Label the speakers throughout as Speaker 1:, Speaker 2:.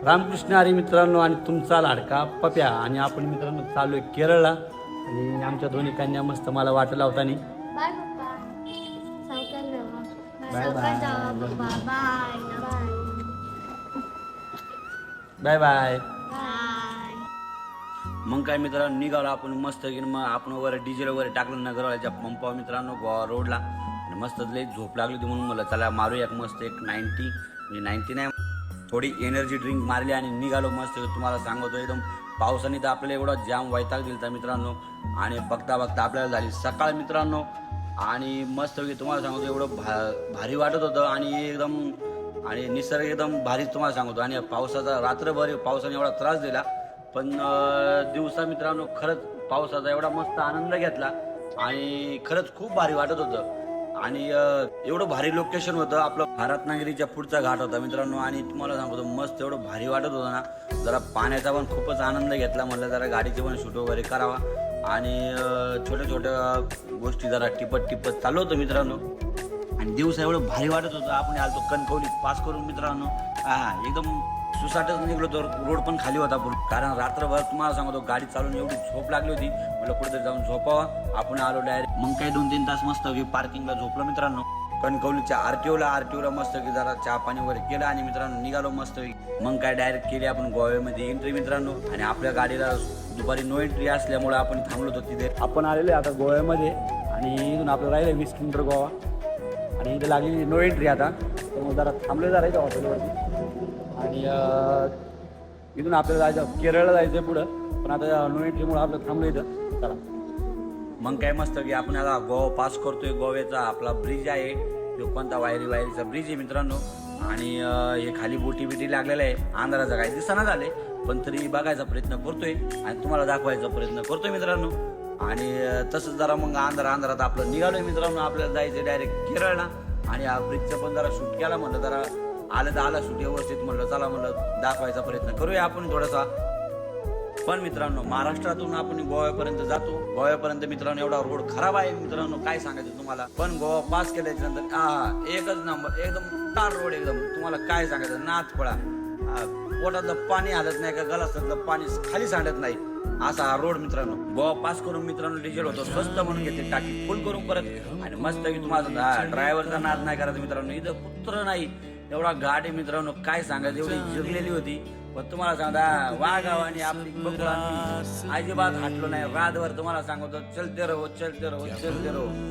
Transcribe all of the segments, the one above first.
Speaker 1: रामकृष्ण हरी मित्रांनो आणि तुमचा लाडका पप्या. आणि आपण मित्रांनो चालू आहे केरळला आणि आमच्या दोन्ही कन्या मस्त मला वाट लावतानी.
Speaker 2: बाय पप्पा. सावकाश जावा.
Speaker 1: बाय
Speaker 2: सावकाश जावा
Speaker 1: बाय.
Speaker 2: पप्पा. Bye bye.
Speaker 1: Bye bye.
Speaker 2: Bye.
Speaker 1: मग काय मित्रांनो निघालो आपण मस्त की मग आपण वगैरे डिझेल वगैरे टाकलं नगरवाल्याच्या पंपावर मित्रांनो गोवा रोडला. आणि मस्त लई झोप लागली होती म्हणून मला चला मारूया मस्त एक 90 म्हणजे 90 नाही थोडी एनर्जी ड्रिंक मारली आणि निघालो मस्त. तुम्हाला सांगतो एकदम पावसाने तर आपल्याला एवढा जाम वैताग दिला मित्रांनो. आणि बघता बघता आपल्याला झाली सकाळ मित्रांनो. आणि मस्त तुम्हाला सांगतो एवढं भारी वाटत होतं आणि एकदम आणि निसर्ग एकदम भारी तुम्हाला सांगतो. आणि पावसाचा रात्रभर पावसाने एवढा त्रास दिला पण दिवसा मित्रांनो खरंच पावसाचा एवढा मस्त आनंद घेतला आणि खरंच खूप भारी वाटत होतं. आणि एवढं भारी लोकेशन होतं आपलं रत्नागिरीच्या पुढचा घाट होता मित्रांनो. आणि तुम्हाला सांगतो मस्त एवढं भारी वाटत होतं ना. जरा पाण्याचा पण खूपच आनंद घेतला म्हणलं जरा गाडीचे पण शूट वगैरे करावा आणि छोट्या छोट्या गोष्टी जरा टिपत चालू होतं मित्रांनो. आणि दिवसा एवढं भारी वाटत होतं. आपण आलतो कणकवली पास करून मित्रांनो. एकदम सुसाटच निघलो तर रोड पण खाली होता कारण रात्रभर तुम्हाला सांगतो गाडी चालून एवढी झोप लागली होती मला कुठेतरी जाऊन झोपावा. आपण आलो डायरेक्ट मग काही 2-3 तास मस्त की पार्किंगला झोपलो मित्रांनो. कणकवलीच्या आरटीओला मस्त की जरा चहा पाणी वगैरे केलं आणि मित्रांनो निघालो मस्त. मग काय डायरेक्ट केली आपण गोव्यामध्ये एंट्री मित्रांनो. आणि आपल्या गाडीला दुपारी नो एंट्री असल्यामुळे आपण थांबलो होतो तिथे. आपण आलेले आता गोव्यामध्ये आणि इथून आपलं राहिलं 20 किलोमीटर गोवा आणि इथे लागली नो एंट्री आता. तर मग जरा थांबले जरा इथं हॉटेलवरती आणि इथून आपल्याला जायचं केरळला जायचं पुढं पण आता नो एंट्रीमुळे आपलं थांबलो इथं. चला मग काय मस्त की आपण आता गोवा पास करतोय. गोव्याचा आपला ब्रिज आहे तो कोणता वायरीचा ब्रिज आहे मित्रांनो. आणि हे खाली बोटी लागलेला आहे. आंध्राचा काही दिसना झाले पण तरी बघायचा प्रयत्न करतोय आणि तुम्हाला दाखवायचा प्रयत्न करतोय मित्रांनो. आणि तसंच जरा मग आंध्रात आपलं निघालोय मित्रांनो. आपल्याला जायचं डायरेक्ट केरळला. आणि हा ब्रिजचं पण जरा शूट केला म्हणलं जरा आलं तर आला शूट व्यवस्थित म्हणलं चला म्हणलं दाखवायचा प्रयत्न करूया आपण थोडासा. पण मित्रांनो महाराष्ट्रातून आपण गोव्यापर्यंत जातो. गोव्यापर्यंत मित्रांनो एवढा रोड खराब आहे मित्रांनो काय सांगायचं तुम्हाला. पण गोवा पास केल्याच्या नंतर एकच नंबर एकदम तार रोड एकदम तुम्हाला काय सांगायचं नाथ पळा. पोटातलं पाणी हालत नाही का गलासातलं पाणी खाली सांडत नाही असा हा रोड मित्रांनो. गोवा पास करून मित्रांनो डिझेल होतो स्वस्त म्हणून घेते टाकी फुल करून परत. आणि मस्त की तुम्हाला ड्रायव्हरचा नाद नाही करायचा मित्रांनो. इथं कुत्र नाही एवढा गाडी मित्रांनो काय सांगायचं एवढी जगलेली होती. पण तुम्हाला सांगता वाघाव आणि आपली बकुळा अजिबात हटलो नाही. रातभर तुम्हाला सांगतो चलते रहो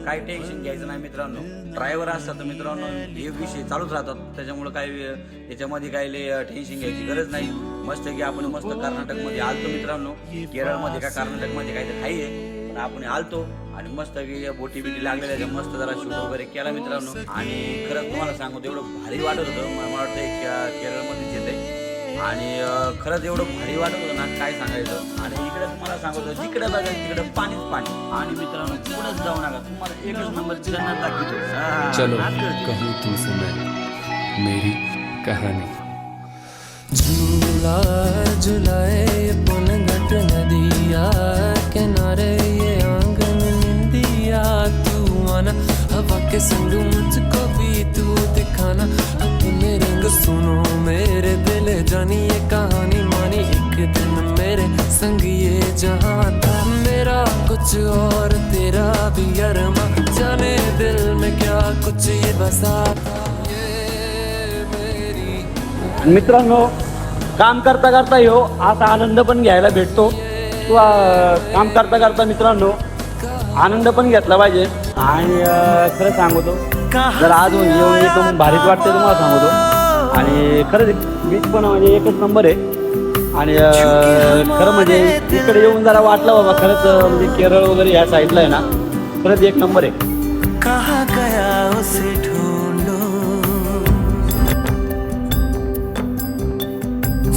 Speaker 1: काही टेन्शन घ्यायचं नाही मित्रांनो. ड्रायव्हर असतात मित्रांनो हे विषय चालूच राहतात त्याच्यामुळे काही याच्यामध्ये काही टेन्शन घ्यायची गरज नाही. मस्त की आपण मस्त कर्नाटकमध्ये आलतो मित्रांनो. केरळमध्ये का कर्नाटकमध्ये काहीतरी आहे पण आपण आलतो आणि मस्त की बोटी लागलेल्या मस्त जरा शूट वगैरे केला मित्रांनो. आणि खरंच तुम्हाला सांगतो एवढं भारी वाटत होतं. मला वाटतं केरळमध्येच येते आणि खरंच एवढं भारी वाटत होतं ना काय सांगायचं. आणि इकडे तुम्हाला सांगतो जिकडे बघा तिकडे पाणीच पाणी. आणि मित्रांनो पुढेच जाऊ नका तुम्हाला एकच नंबर जन्नत दाखवतो.
Speaker 3: चलो कहूँ तुमसे मैं मेरी कहानी. झूला झुलाए ये पलंगट नदिया किनारे ये आंगन निंदिया तू आना हवा के संग मुझको भी तू दिखाना अपने रंग सुनो मेरे दिल जानी ये कहानी मानी एक दिन मेरे संग ये जहां था मेरा कुछ और तेरा भी अरमा जाने दिल में क्या कुछ ये बसा था ये मेरी.
Speaker 1: मित्रांनो काम करता करता हो असा आनंद पण घ्यायला भेटतो. किंवा काम करता करता मित्रांनो आनंद पण घेतला पाहिजे. आणि खरं सांगतो जर आज येऊन एकदम भारीच वाटते तुम्हाला सांगतो. आणि खरंच बीच पण म्हणजे एकच नंबर आहे. आणि खरं म्हणजे इकडे येऊन जरा वाटलं बाबा खरंच म्हणजे केरळ वगैरे या साईडला आहे ना खरंच एक नंबर आहे.
Speaker 4: कहाँ गया उसे ढूंढो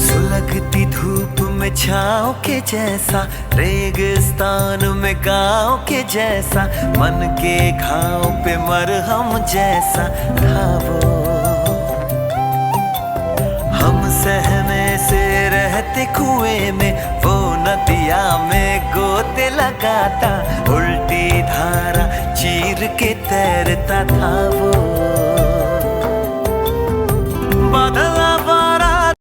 Speaker 4: सुलगती धूप में छाँव के जैसा रेगिस्तान में गाँव के जैसा मन के घाव पे मरहम जैसा था वो. हम सहमे से रहते कुएं में वो नदिया में गोते लगाता उल्टी धारा चीर के तैरता था वो.